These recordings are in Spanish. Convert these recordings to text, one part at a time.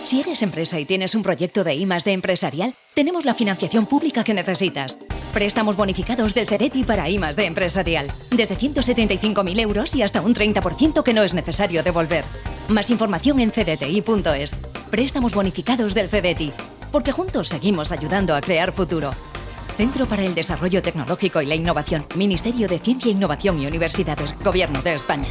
Si eres empresa y tienes un proyecto de I+D empresarial, tenemos la financiación pública que necesitas. Préstamos bonificados del CEDETI para I+D empresarial. Desde 175.000 euros y hasta un 30% que no es necesario devolver. Más información en cdti.es. Préstamos bonificados del CEDETI. Porque juntos seguimos ayudando a crear futuro. Centro para el Desarrollo Tecnológico y la Innovación. Ministerio de Ciencia, Innovación y Universidades. Gobierno de España.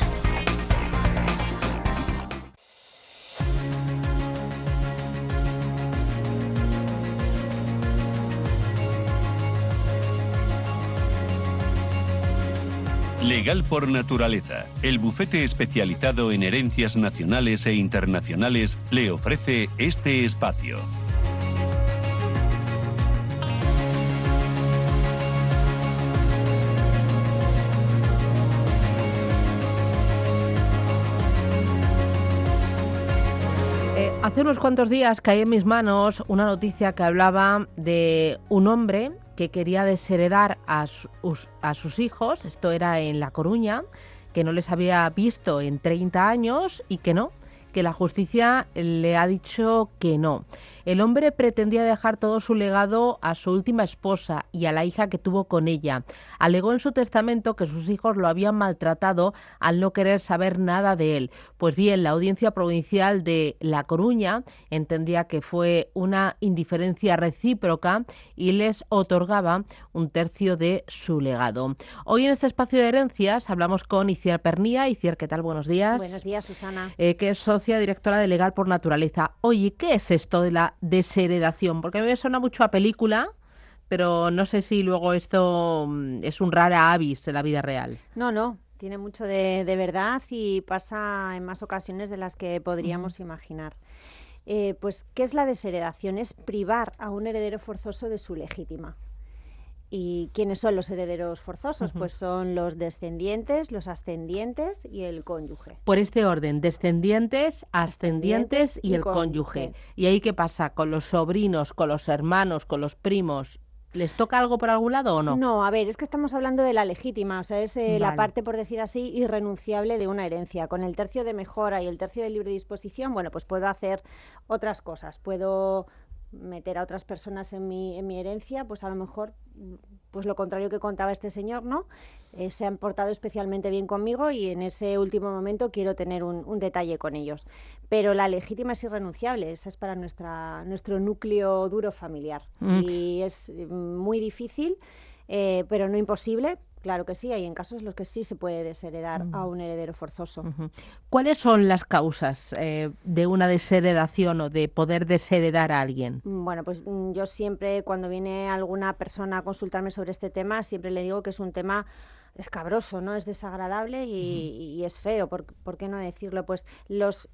Legal por Naturaleza, el bufete especializado en herencias nacionales e internacionales, le ofrece este espacio. Hace unos cuantos días caí en mis manos una noticia que hablaba de un hombre que quería desheredar a sus hijos, esto era en La Coruña, que no les había visto en 30 años y que la justicia le ha dicho que no. El hombre pretendía dejar todo su legado a su última esposa y a la hija que tuvo con ella. Alegó en su testamento que sus hijos lo habían maltratado al no querer saber nada de él. Pues bien, la Audiencia Provincial de La Coruña entendía que fue una indiferencia recíproca y les otorgaba un tercio de su legado. Hoy en este espacio de herencias hablamos con Itziar Pernía. Itziar, ¿qué tal? Buenos días. Buenos días, Susana. Que es socia directora de Legal por Naturaleza. Oye, ¿qué es esto de la desheredación? Porque a mí me suena mucho a película, pero no sé si luego esto es un rara avis en la vida real. No, tiene mucho de verdad y pasa en más ocasiones de las que podríamos imaginar. Pues, ¿qué es la desheredación? Es privar a un heredero forzoso de su legítima. ¿Y quiénes son los herederos forzosos? Pues son los descendientes, los ascendientes y el cónyuge. Por este orden, descendientes, ascendientes y el cónyuge. ¿Y ahí qué pasa? ¿Con los sobrinos, con los hermanos, con los primos? ¿Les toca algo por algún lado o no? No, a ver, es que estamos hablando de la legítima, o sea, es la parte, por decir así, irrenunciable de una herencia. Con el tercio de mejora y el tercio de libre disposición, bueno, pues puedo hacer otras cosas. Puedo meter a otras personas en mi herencia, pues a lo mejor pues lo contrario que contaba este señor, ¿no? Se han portado especialmente bien conmigo y en ese último momento quiero tener un detalle con ellos. Pero la legítima es irrenunciable, esa es para nuestro núcleo duro familiar. Y es muy difícil, pero no imposible. Claro que sí, hay en casos en los que sí se puede desheredar a un heredero forzoso. ¿Cuáles son las causas de una desheredación o de poder desheredar a alguien? Bueno, pues yo siempre, cuando viene alguna persona a consultarme sobre este tema, siempre le digo que es un tema escabroso, ¿no? Es desagradable y es feo, ¿por qué no decirlo? Pues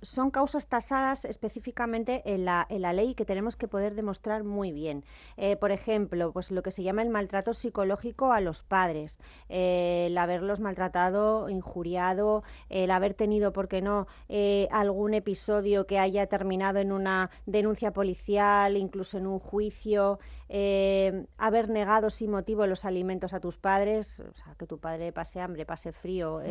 son causas tasadas específicamente en la ley que tenemos que poder demostrar muy bien. Por ejemplo, pues lo que se llama el maltrato psicológico a los padres, el haberlos maltratado, injuriado, el haber tenido, ¿por qué no?, algún episodio que haya terminado en una denuncia policial, incluso en un juicio, haber negado sin motivo los alimentos a tus padres, o sea, que tu padre pase hambre, pase frío,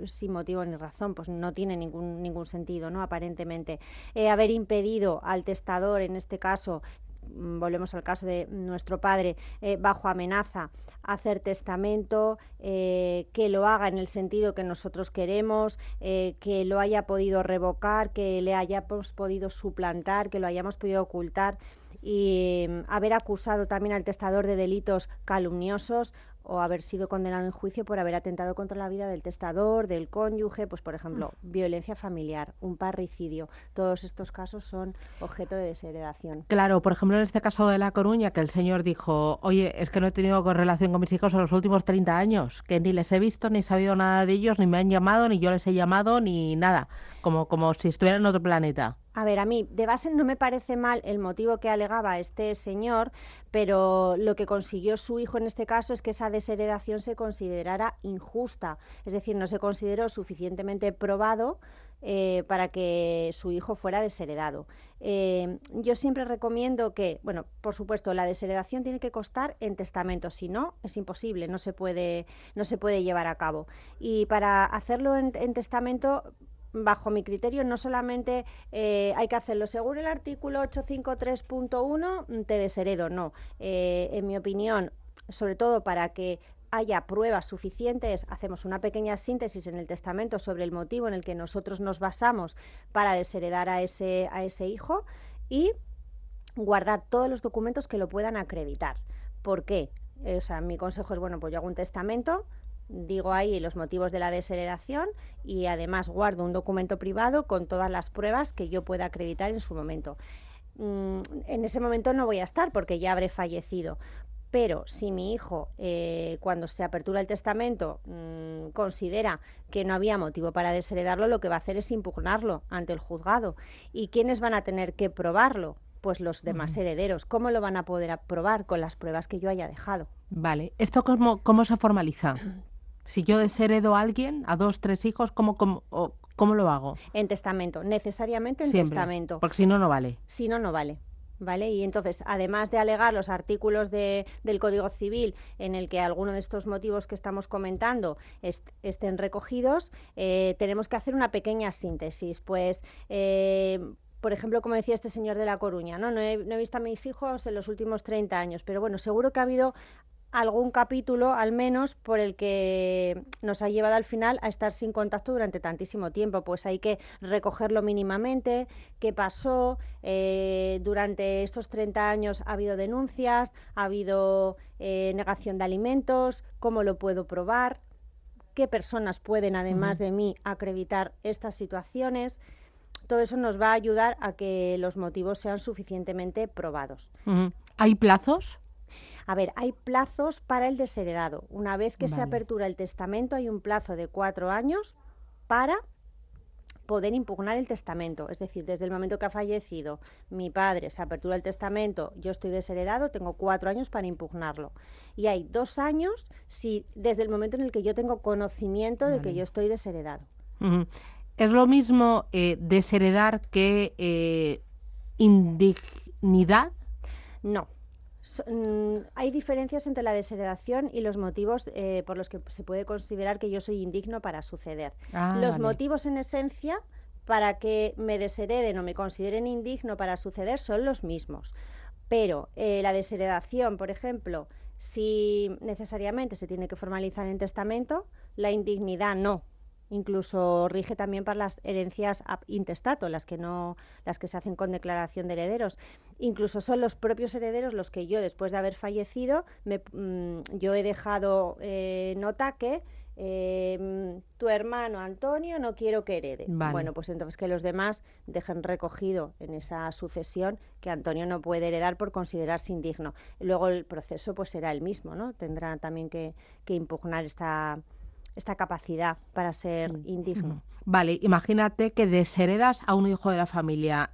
sin motivo ni razón, pues no tiene ningún sentido, ¿no? Aparentemente. Haber impedido al testador, en este caso, volvemos al caso de nuestro padre, bajo amenaza, hacer testamento, que lo haga en el sentido que nosotros queremos, que lo haya podido revocar, que le hayamos podido suplantar, que lo hayamos podido ocultar, y haber acusado también al testador de delitos calumniosos o haber sido condenado en juicio por haber atentado contra la vida del testador, del cónyuge, pues por ejemplo, violencia familiar, un parricidio. Todos estos casos son objeto de desheredación. Claro, por ejemplo, en este caso de La Coruña, que el señor dijo, oye, es que no he tenido relación con mis hijos en los últimos 30 años, que ni les he visto, ni he sabido nada de ellos, ni me han llamado, ni yo les he llamado, ni nada, como si estuvieran en otro planeta. A ver, a mí de base no me parece mal el motivo que alegaba este señor, pero lo que consiguió su hijo en este caso es que esa desheredación se considerara injusta, es decir, no se consideró suficientemente probado para que su hijo fuera desheredado. Yo siempre recomiendo que, bueno, por supuesto, la desheredación tiene que constar en testamento, si no, es imposible, no se puede llevar a cabo. Y para hacerlo en testamento, bajo mi criterio, no solamente hay que hacerlo según el artículo 853.1, te desheredo, no. En mi opinión, sobre todo para que haya pruebas suficientes, hacemos una pequeña síntesis en el testamento sobre el motivo en el que nosotros nos basamos para desheredar a ese hijo y guardar todos los documentos que lo puedan acreditar. ¿Por qué? Mi consejo es, pues yo hago un testamento, digo ahí los motivos de la desheredación y además guardo un documento privado con todas las pruebas que yo pueda acreditar en su momento. En ese momento no voy a estar porque ya habré fallecido. Pero si mi hijo, cuando se apertura el testamento, considera que no había motivo para desheredarlo, lo que va a hacer es impugnarlo ante el juzgado. ¿Y quiénes van a tener que probarlo? Pues los demás herederos. ¿Cómo lo van a poder probar? Con las pruebas que yo haya dejado. Vale. ¿Esto cómo se formaliza? Si yo desheredo a alguien, a 2, 3 hijos, ¿cómo lo hago? En testamento. Necesariamente en Siempre, testamento. porque si no, no vale. Si no, no vale. ¿Vale? Y entonces, además de alegar los artículos del Código Civil en el que alguno de estos motivos que estamos comentando estén recogidos, tenemos que hacer una pequeña síntesis. Pues, por ejemplo, como decía este señor de La Coruña, no he visto a mis hijos en los últimos 30 años, pero bueno, seguro que ha habido algún capítulo, al menos, por el que nos ha llevado al final a estar sin contacto durante tantísimo tiempo. Pues hay que recogerlo mínimamente, qué pasó, durante estos 30 años ha habido denuncias, ha habido negación de alimentos, cómo lo puedo probar, qué personas pueden, además de mí, acreditar estas situaciones. Todo eso nos va a ayudar a que los motivos sean suficientemente probados. ¿Hay plazos? A ver, hay plazos para el desheredado. Una vez que se apertura el testamento, hay un plazo de 4 años para poder impugnar el testamento. Es decir, desde el momento que ha fallecido mi padre, se apertura el testamento, yo estoy desheredado, tengo 4 años para impugnarlo. Y hay 2 años desde el momento en el que yo tengo conocimiento de que yo estoy desheredado. ¿Es lo mismo desheredar que indignidad? No. Hay diferencias entre la desheredación y los motivos por los que se puede considerar que yo soy indigno para suceder. Los motivos, en esencia, para que me deshereden o me consideren indigno para suceder son los mismos. Pero la desheredación, por ejemplo, si necesariamente se tiene que formalizar en testamento, la indignidad no. Incluso rige también para las herencias ab intestato, las que se hacen con declaración de herederos. Incluso son los propios herederos los que yo, después de haber fallecido, yo he dejado nota que tu hermano Antonio no quiero que herede. Bueno, pues entonces que los demás dejen recogido en esa sucesión que Antonio no puede heredar por considerarse indigno. Luego el proceso pues será el mismo, ¿no? Tendrá también que impugnar esta capacidad para ser indigno. Vale, imagínate que desheredas a un hijo de la familia.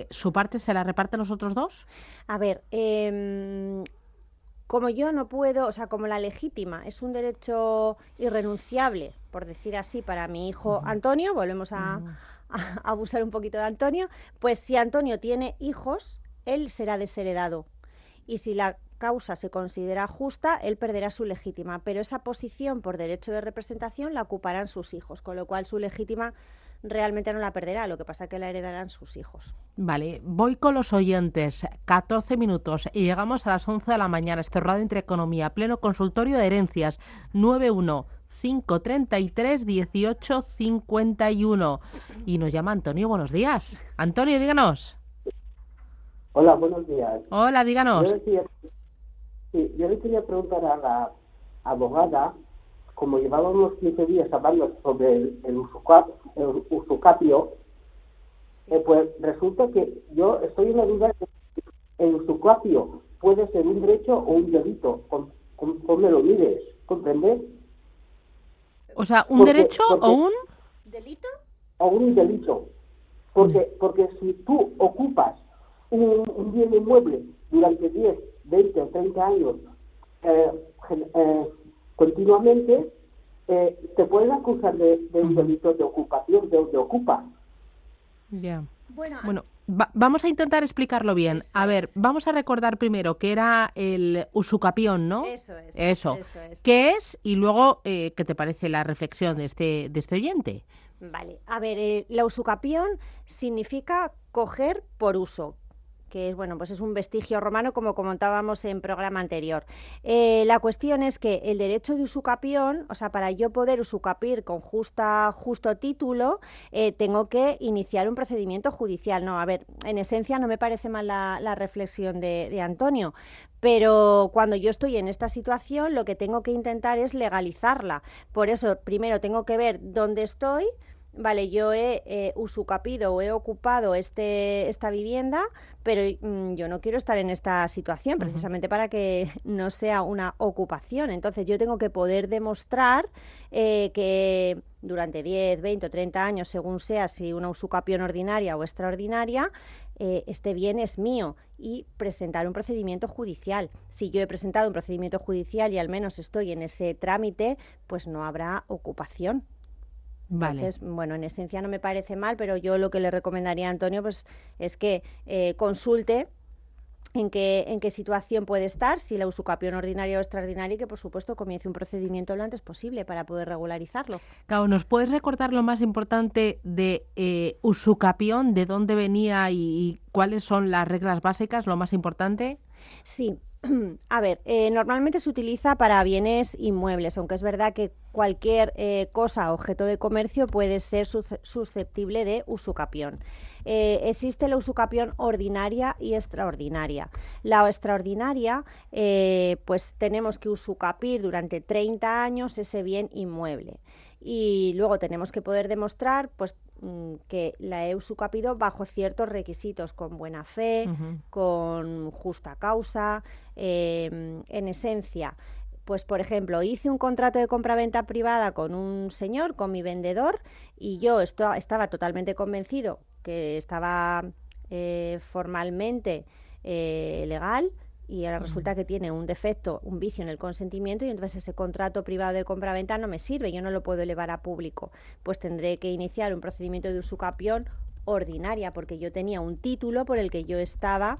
¿Su parte se la reparten los otros dos? A ver, como yo no puedo, como la legítima es un derecho irrenunciable, por decir así, para mi hijo Antonio, volvemos a abusar un poquito de Antonio, pues si Antonio tiene hijos, él será desheredado. Y si la causa se considera justa, él perderá su legítima, pero esa posición por derecho de representación la ocuparán sus hijos, con lo cual su legítima realmente no la perderá, lo que pasa es que la heredarán sus hijos. Vale, voy con los oyentes, 14 minutos y llegamos a las 11 de la mañana, este Radio Intereconomía, pleno consultorio de herencias, 91-533-1851. Y nos llama Antonio, buenos días. Antonio, díganos. Hola, buenos días. Hola, díganos. Yo le quería preguntar a la abogada, como llevábamos 15 días hablando sobre el usucapio, pues resulta que yo estoy en la duda de que el usucapio puede ser un derecho o un delito, ¿cómo lo mides? ¿Comprendes? O sea, ¿un derecho o un...? ¿Delito? O un delito. Porque si tú ocupas un bien inmueble durante 10, 20 o 30 años continuamente, te pueden acusar de un delito de ocupación, de ocupa. Ya. Bueno, vamos a intentar explicarlo bien. A ver, vamos a recordar primero que era el usucapión, ¿no? Eso es. ¿Qué es? Y luego, ¿qué te parece la reflexión de este oyente? Vale, a ver, la usucapión significa coger por uso, que es, bueno, pues es un vestigio romano, como comentábamos en programa anterior. La cuestión es que el derecho de usucapión, o sea, para yo poder usucapir con justo título, tengo que iniciar un procedimiento judicial. No, a ver, en esencia no me parece mal la reflexión de Antonio, pero cuando yo estoy en esta situación, lo que tengo que intentar es legalizarla. Por eso, primero tengo que ver dónde estoy. Vale, yo he usucapido o he ocupado esta vivienda, pero yo no quiero estar en esta situación, precisamente para que no sea una ocupación. Entonces yo tengo que poder demostrar que durante 10, 20 o 30 años, según sea, si una usucapión ordinaria o extraordinaria, este bien es mío, y presentar un procedimiento judicial. Si yo he presentado un procedimiento judicial y al menos estoy en ese trámite, pues no habrá ocupación. Vale. Entonces, bueno, en esencia no me parece mal, pero yo lo que le recomendaría a Antonio pues, es que consulte en qué situación puede estar, si la usucapión ordinaria o extraordinaria, y que por supuesto comience un procedimiento lo antes posible para poder regularizarlo. Claro, ¿nos puedes recordar lo más importante de usucapión, de dónde venía y cuáles son las reglas básicas, lo más importante? Sí. A ver, normalmente se utiliza para bienes inmuebles, aunque es verdad que cualquier cosa, objeto de comercio, puede ser susceptible de usucapión. Existe la usucapión ordinaria y extraordinaria. La extraordinaria, pues tenemos que usucapir durante 30 años ese bien inmueble. Y luego tenemos que poder demostrar pues que la he usucapido bajo ciertos requisitos, con buena fe, con justa causa, en esencia. Pues, por ejemplo, hice un contrato de compraventa privada con un señor, con mi vendedor, y yo estaba totalmente convencido que estaba formalmente legal, y ahora resulta que tiene un defecto, un vicio en el consentimiento, y entonces ese contrato privado de compraventa no me sirve, yo no lo puedo elevar a público. Pues tendré que iniciar un procedimiento de usucapión ordinaria, porque yo tenía un título por el que yo estaba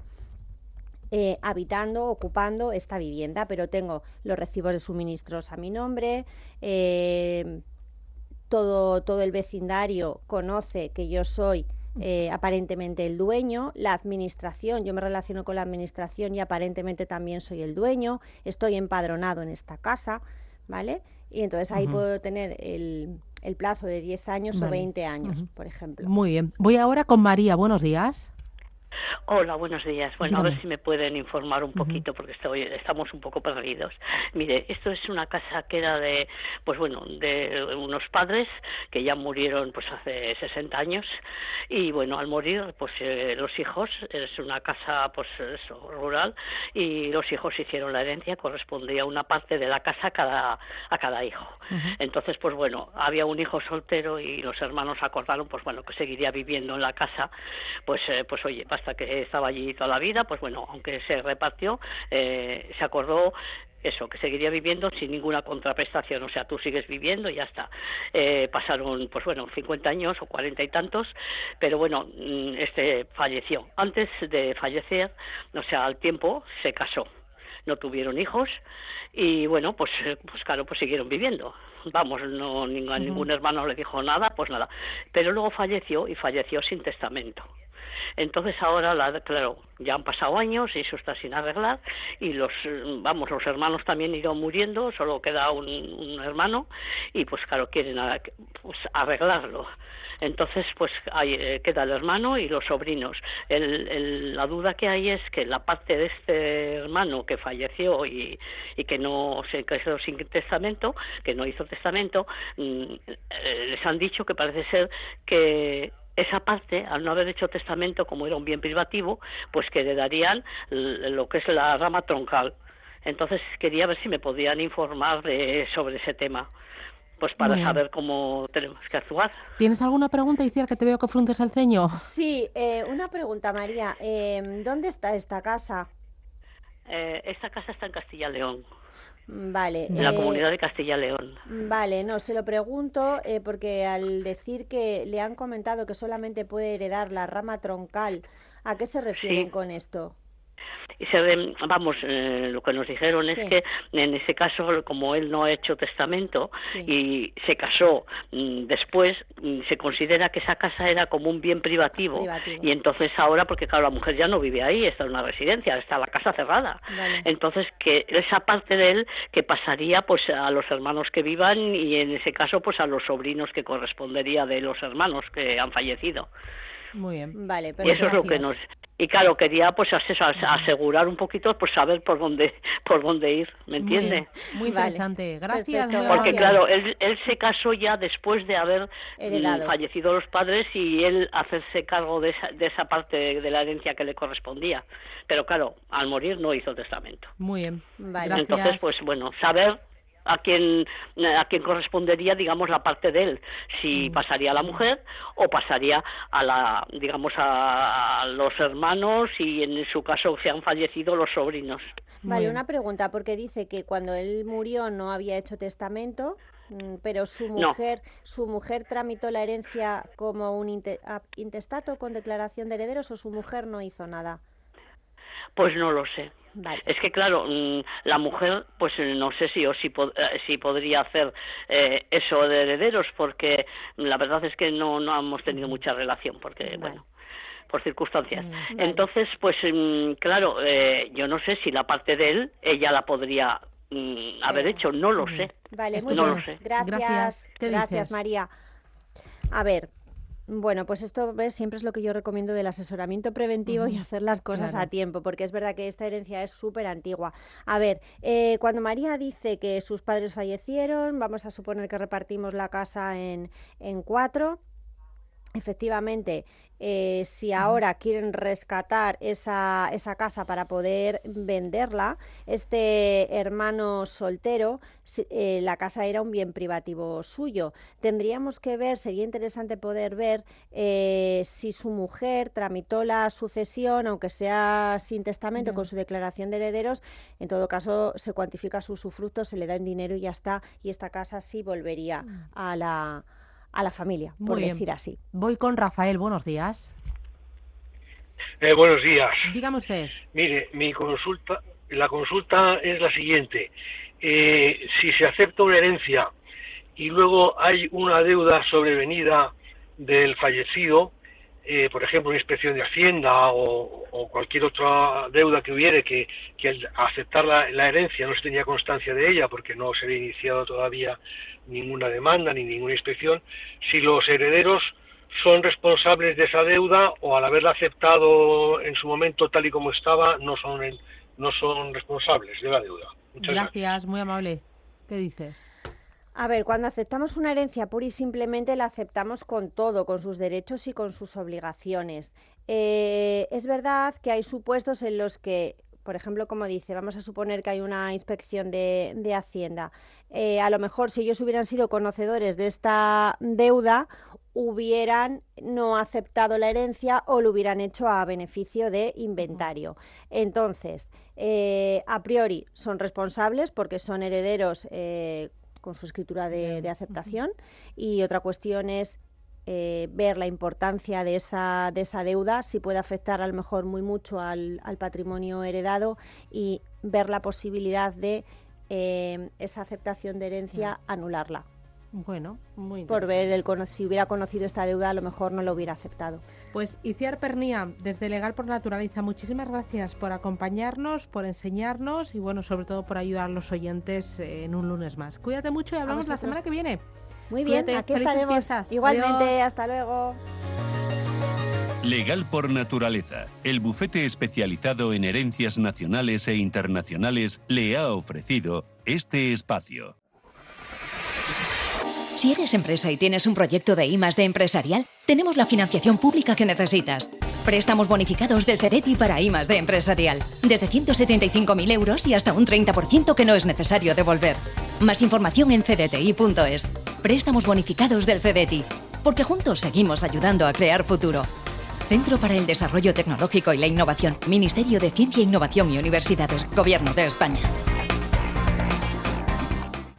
habitando, ocupando esta vivienda, pero tengo los recibos de suministros a mi nombre, todo el vecindario conoce que yo soy aparentemente el dueño, la administración, yo me relaciono con la administración y aparentemente también soy el dueño, estoy empadronado en esta casa, ¿vale? Y entonces ahí puedo tener el plazo de 10 años o 20 años, por ejemplo. Muy bien. Voy ahora con María. Buenos días. Hola, buenos días. Bueno, Dígame. a ver si me pueden informar un poquito, porque estamos un poco perdidos. Mire, esto es una casa que era de unos padres que ya murieron pues hace 60 años, y bueno, al morir pues los hijos, es una casa pues rural, y los hijos hicieron la herencia, correspondía una parte de la casa a cada hijo. Entonces, pues bueno, había un hijo soltero y los hermanos acordaron pues bueno que seguiría viviendo en la casa, pues oye, hasta que estaba allí toda la vida, pues bueno, aunque se repartió, se acordó eso, que seguiría viviendo sin ninguna contraprestación, o sea, tú sigues viviendo y ya está. Pasaron, pues bueno, 50 años o 40 y tantos, pero bueno, falleció. Antes de fallecer, o sea, al tiempo se casó, no tuvieron hijos y bueno, pues claro, pues siguieron viviendo. Vamos, ningún hermano le dijo nada, pues nada. Pero luego falleció, y falleció sin testamento. Entonces ahora, claro, ya han pasado años y eso está sin arreglar, y los hermanos también irán muriendo, solo queda un hermano, y pues claro, quieren arreglarlo. Entonces, pues queda el hermano y los sobrinos. La duda que hay es que la parte de este hermano que falleció y que no se quedó sin testamento, que no hizo testamento, les han dicho que parece ser que esa parte, al no haber hecho testamento, como era un bien privativo, pues que le darían lo que es la rama troncal. Entonces quería ver si me podían informar sobre ese tema, pues para saber cómo tenemos que actuar. ¿Tienes alguna pregunta, Iciar, que te veo que frunces el ceño? Sí, una pregunta, María. ¿Dónde está esta casa? Esta casa está en Castilla y León. Vale. En la comunidad de Castilla y León. Vale, no, se lo pregunto porque al decir que le han comentado que solamente puede heredar la rama troncal, ¿a qué se refieren con esto? lo que nos dijeron es que en ese caso, como él no ha hecho testamento y se casó después, se considera que esa casa era como un bien privativo. Y entonces ahora, porque claro, la mujer ya no vive ahí, está en una residencia, está la casa cerrada. Entonces que esa parte de él que pasaría pues a los hermanos que vivan y en ese caso pues a los sobrinos que correspondería de los hermanos que han fallecido. Muy bien. Vale, y eso es lo que nos... Y claro, quería pues asegurar un poquito, pues saber por dónde ir, ¿me entiende? Muy interesante, gracias. Porque claro, él se casó ya después de haber fallecido los padres y él hacerse cargo de esa parte de la herencia que le correspondía. Pero claro, al morir no hizo testamento. Muy bien, gracias. Entonces, pues bueno, saber a quién correspondería, digamos, la parte de él, si pasaría a la mujer o pasaría a los hermanos y en su caso si han fallecido los sobrinos. Vale, una pregunta, porque dice que cuando él murió no había hecho testamento, pero su mujer tramitó la herencia como un intestato con declaración de herederos, o su mujer no hizo nada. Pues no lo sé. Vale. Es que claro, la mujer, pues no sé si podría hacer eso de herederos, porque la verdad es que no hemos tenido mucha relación, porque bueno, por circunstancias. Entonces, pues claro, yo no sé si la parte de él, ella la podría haber hecho, no lo sé. Vale, muy bien. Lo sé. Gracias, María. A ver. Bueno, pues esto, ¿ves? Siempre es lo que yo recomiendo del asesoramiento preventivo y hacer las cosas a tiempo, porque es verdad que esta herencia es súper antigua. A ver, cuando María dice que sus padres fallecieron, vamos a suponer que repartimos la casa en 4. Efectivamente, si ahora quieren rescatar esa casa para poder venderla, este hermano soltero, la casa era un bien privativo suyo. Tendríamos que ver, sería interesante poder ver si su mujer tramitó la sucesión, aunque sea sin testamento, con su declaración de herederos. En todo caso, se cuantifica su usufructo, se le da en dinero y ya está, y esta casa sí volvería a la familia, por decir así. Voy con Rafael, buenos días. Buenos días. Dígame usted. Mire, la consulta es la siguiente. Si se acepta una herencia y luego hay una deuda sobrevenida del fallecido, por ejemplo, una inspección de Hacienda o cualquier otra deuda que hubiere, que al aceptar la herencia no se tenía constancia de ella porque no se había iniciado todavía ninguna demanda ni ninguna inspección, si los herederos son responsables de esa deuda o al haberla aceptado en su momento tal y como estaba no son responsables de la deuda. Muchas gracias. Muy amable. ¿Qué dices? A ver, cuando aceptamos una herencia pura y simplemente la aceptamos con todo, con sus derechos y con sus obligaciones. Es verdad que hay supuestos en los que, por ejemplo, como dice, vamos a suponer que hay una inspección de Hacienda. A lo mejor si ellos hubieran sido conocedores de esta deuda, hubieran no aceptado la herencia o lo hubieran hecho a beneficio de inventario. Entonces, a priori son responsables porque son herederos con su escritura de aceptación, y otra cuestión es ver la importancia de esa deuda, si puede afectar a lo mejor muy mucho al patrimonio heredado, y ver la posibilidad de esa aceptación de herencia anularla. Bueno, muy por ver si hubiera conocido esta deuda, a lo mejor no lo hubiera aceptado. Pues Itziar Pernía, desde Legal por Naturaleza, muchísimas gracias por acompañarnos, por enseñarnos y bueno, sobre todo por ayudar a los oyentes en un lunes más. Cuídate mucho y hablamos la semana que viene. Muy bien, cuídate, aquí estaremos. Fiestas. Igualmente, Adiós. hasta luego. Legal por Naturaleza, el bufete especializado en herencias nacionales e internacionales, le ha ofrecido este espacio. Si eres empresa y tienes un proyecto de I+D empresarial, tenemos la financiación pública que necesitas. Préstamos bonificados del CEDETI para I+D empresarial. Desde 175.000 euros y hasta un 30% que no es necesario devolver. Más información en cdti.es. Préstamos bonificados del CEDETI. Porque juntos seguimos ayudando a crear futuro. Centro para el Desarrollo Tecnológico y la Innovación. Ministerio de Ciencia, Innovación y Universidades. Gobierno de España.